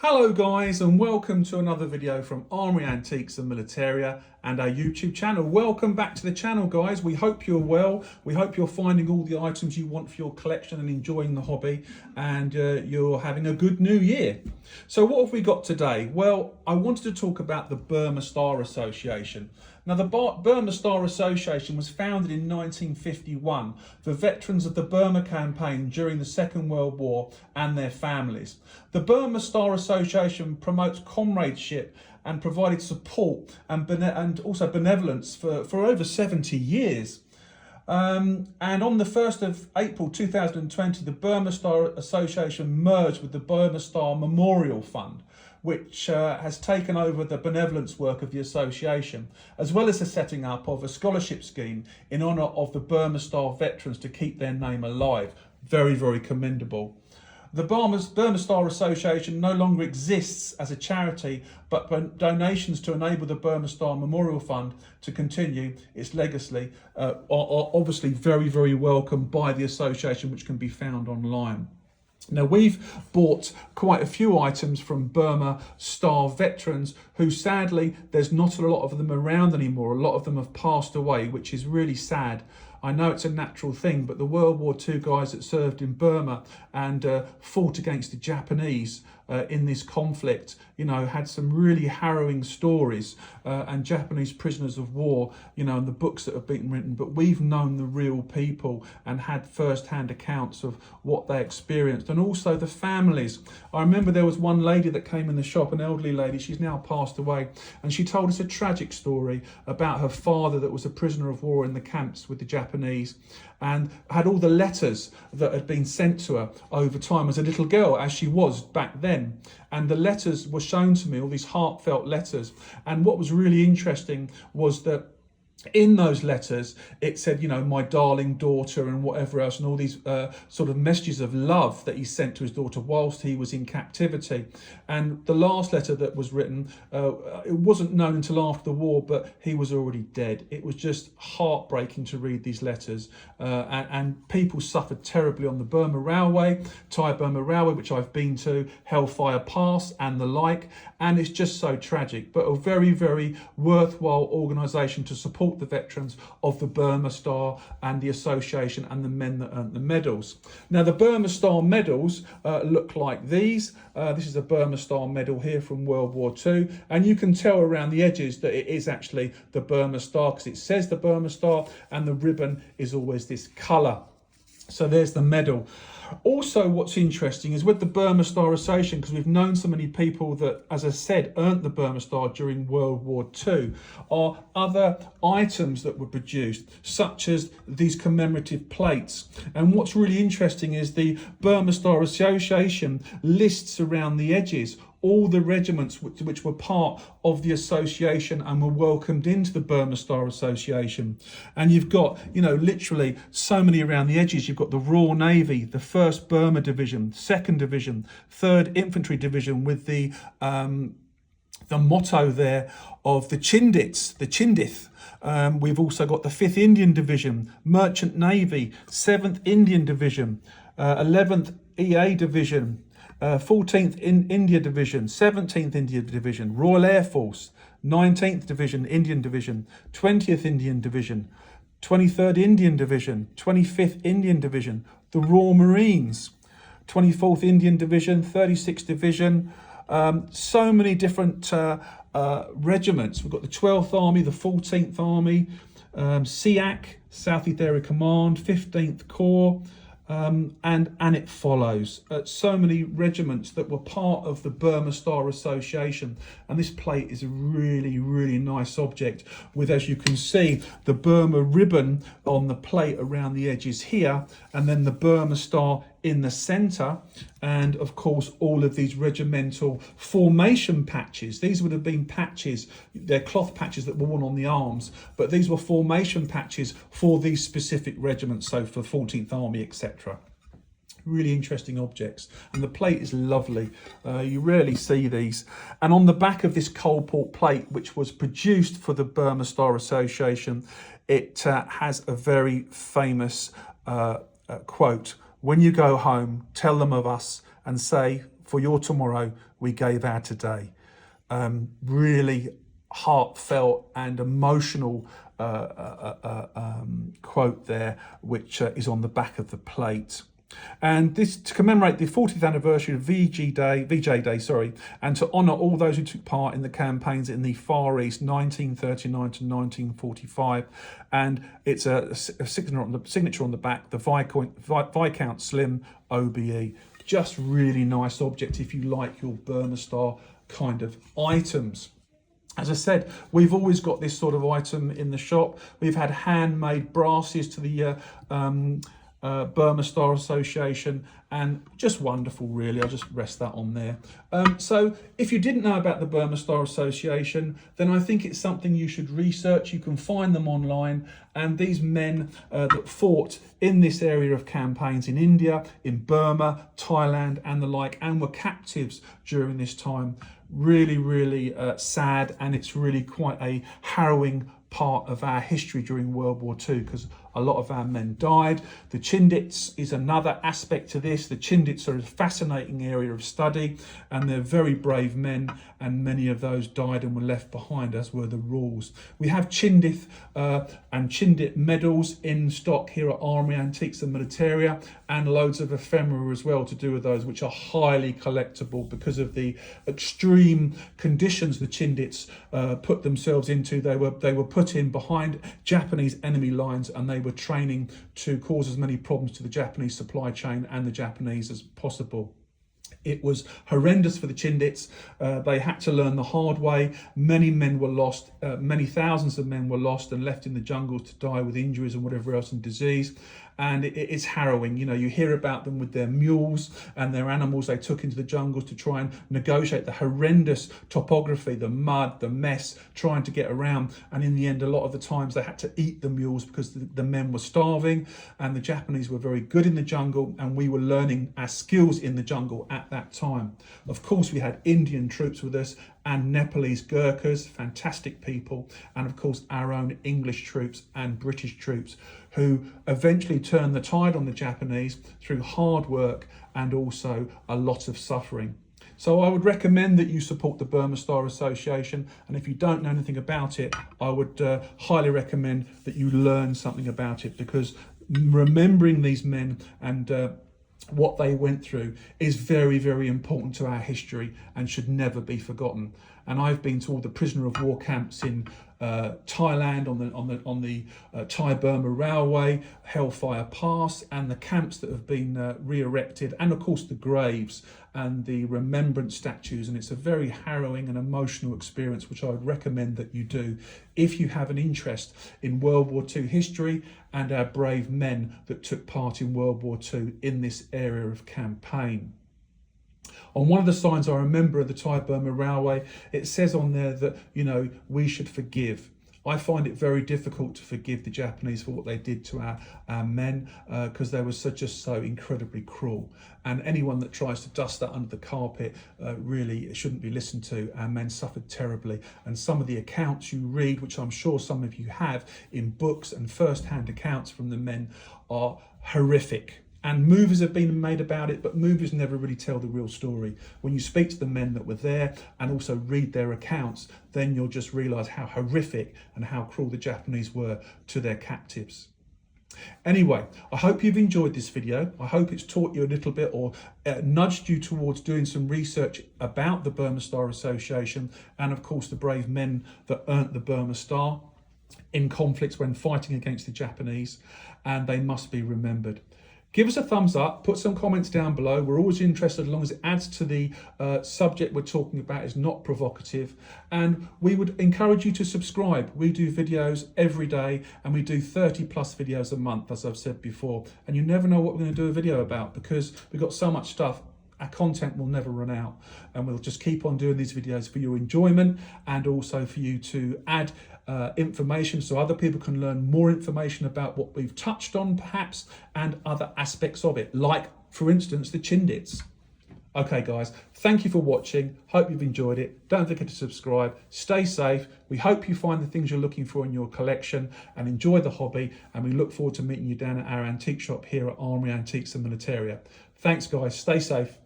Hello guys, and welcome to another video from Armory Antiques and Militaria and our YouTube channel. Welcome back to the channel, guys. We hope you're well. We hope you're finding all the items you want for your collection and enjoying the hobby, and you're having a good new year. So what have we got today? Well, I wanted to talk about the Burma Star Association. Now, the Burma Star Association was founded in 1951 for veterans of the Burma campaign during the Second World War and their families. The Burma Star Association promotes comradeship and provided support and also benevolence for over 70 years. And on the 1st of April 2020, the Burma Star Association merged with the Burma Star Memorial Fund, which has taken over the benevolence work of the association, as well as the setting up of a scholarship scheme in honour of the Burma Star veterans to keep their name alive. Very, very commendable. The Burma Star Association no longer exists as a charity, but donations to enable the Burma Star Memorial Fund to continue its legacy are obviously very, very welcome by the association, which can be found online. Now, we've bought quite a few items from Burma Star veterans who, sadly, there's not a lot of them around anymore. A lot of them have passed away, which is really sad. I know it's a natural thing, but the World War II guys that served in Burma and fought against the Japanese in this conflict, you know, had some really harrowing stories, and Japanese prisoners of war, you know, and the books that have been written. But we've known the real people and had first-hand accounts of what they experienced, and also the families. I remember there was one lady that came in the shop, an elderly lady, she's now passed away, and she told us a tragic story about her father that was a prisoner of war in the camps with the Japanese, and had all the letters that had been sent to her over time as a little girl, as she was back then. And the letters were shown to me, all these heartfelt letters. And what was really interesting was that in those letters, it said, you know, my darling daughter and whatever else, and all these sort of messages of love that he sent to his daughter whilst he was in captivity. And the last letter that was written, it wasn't known until after the war, but he was already dead. It was just heartbreaking to read these letters. And people suffered terribly on the Burma Railway, Thai Burma Railway, which I've been to, Hellfire Pass and the like. And it's just so tragic, but a very, very worthwhile organisation to support the veterans of the Burma Star and the association and the men that earned the medals. Now, the Burma Star medals look like these. This is a Burma Star medal here from World War II, and you can tell around the edges that it is actually the Burma Star because it says the Burma Star, and the ribbon is always this colour. So there's the medal. Also, what's interesting is with the Burma Star Association, because we've known so many people that, as I said, earned the Burma Star during World War II, are other items that were produced, such as these commemorative plates. And what's really interesting is the Burma Star Association lists around the edges all the regiments which were part of the association and were welcomed into the Burma Star Association. And you've got, you know, literally so many around the edges. You've got the Royal Navy, the 1st Burma Division, 2nd Division, 3rd Infantry Division with the motto there of the Chindith. We've also got the 5th Indian Division, Merchant Navy, 7th Indian Division, 11th EA Division, 14th India Division, 17th India Division, Royal Air Force, 19th Division, Indian Division, 20th Indian Division, 23rd Indian Division, 25th Indian Division, the Royal Marines, 24th Indian Division, 36th Division, so many different regiments. We've got the 12th Army, the 14th Army, SEAC, Southeast Area Command, 15th Corps, and it follows. So many regiments that were part of the Burma Star Association, and this plate is a really, really nice object with, as you can see, the Burma ribbon on the plate around the edges here, and then the Burma Star in the centre, and of course all of these regimental formation patches. These would have been patches, they're cloth patches that were worn on the arms, but these were formation patches for these specific regiments, so for 14th Army, etc. Really interesting objects, and the plate is lovely. You rarely see these. And on the back of this Coalport plate, which was produced for the Burma Star Association, it has a very famous quote: "When you go home, tell them of us and say, for your tomorrow, we gave out today. Really heartfelt and emotional quote there, which is on the back of the plate. And this to commemorate the 40th anniversary of VJ Day, and to honour all those who took part in the campaigns in the Far East, 1939 to 1945. And it's a signature on the back, the Viscount Slim OBE. Just really nice object if you like your Burma Star kind of items. As I said, we've always got this sort of item in the shop. We've had handmade brasses to the Burma Star Association, and just wonderful really. I'll just rest that on there. So if you didn't know about the Burma Star Association, then I think it's something you should research. You can find them online, and these men that fought in this area of campaigns in India, in Burma, Thailand and the like, and were captives during this time, really sad, and it's really quite a harrowing part of our history during World War II, because a lot of our men died. The Chindits is another aspect to this. The Chindits are a fascinating area of study, and they're very brave men, and many of those died and were left behind, as were the rules. We have Chindit and Chindit medals in stock here at Armory Antiques and Militaria, and loads of ephemera as well to do with those, which are highly collectible because of the extreme conditions the Chindits put themselves into. They were put in behind Japanese enemy lines, and they were training to cause as many problems to the Japanese supply chain and the Japanese as possible. It was horrendous for the Chindits. They had to learn the hard way. Many men were lost. Many thousands of men were lost and left in the jungles to die with injuries and whatever else and disease. And it's harrowing. You know, you hear about them with their mules and their animals they took into the jungles to try and negotiate the horrendous topography, the mud, the mess, trying to get around. And in the end, a lot of the times they had to eat the mules because the men were starving, and the Japanese were very good in the jungle, and we were learning our skills in the jungle at that time. Of course, we had Indian troops with us and Nepalese Gurkhas, fantastic people, and of course our own English troops and British troops, who eventually turned the tide on the Japanese through hard work and also a lot of suffering. So I would recommend that you support the Burma Star Association, and if you don't know anything about it, I would highly recommend that you learn something about it, because remembering these men and what they went through is very important to our history and should never be forgotten. And I've been to all the prisoner of war camps in Thailand, on the Thai-Burma Railway, Hellfire Pass, and the camps that have been re-erected, and of course the graves and the remembrance statues. And it's a very harrowing and emotional experience, which I would recommend that you do if you have an interest in World War II history and our brave men that took part in World War II in this area of campaign. On one of the signs, I remember of the Thai-Burma Railway, it says on there that, you know, we should forgive. I find it very difficult to forgive the Japanese for what they did to our men, because they were just so incredibly cruel. And anyone that tries to dust that under the carpet really shouldn't be listened to. Our men suffered terribly. And some of the accounts you read, which I'm sure some of you have in books and first-hand accounts from the men, are horrific. And movies have been made about it, but movies never really tell the real story. When you speak to the men that were there and also read their accounts, then you'll just realise how horrific and how cruel the Japanese were to their captives. Anyway, I hope you've enjoyed this video. I hope it's taught you a little bit, or nudged you towards doing some research about the Burma Star Association, and of course the brave men that earned the Burma Star in conflicts when fighting against the Japanese, and they must be remembered. Give us a thumbs up, put some comments down below. We're always interested, as long as it adds to the subject we're talking about, is not provocative. And we would encourage you to subscribe. We do videos every day, and we do 30+ videos a month, as I've said before. And you never know what we're going to do a video about, because we've got so much stuff. Our content will never run out, and we'll just keep on doing these videos for your enjoyment, and also for you to add information so other people can learn more information about what we've touched on perhaps, and other aspects of it, like for instance the Chindits. Okay guys, thank you for watching. Hope you've enjoyed it. Don't forget to subscribe. Stay safe. We hope you find the things you're looking for in your collection and enjoy the hobby, and we look forward to meeting you down at our antique shop here at Armory Antiques and Militaria. Thanks guys, stay safe.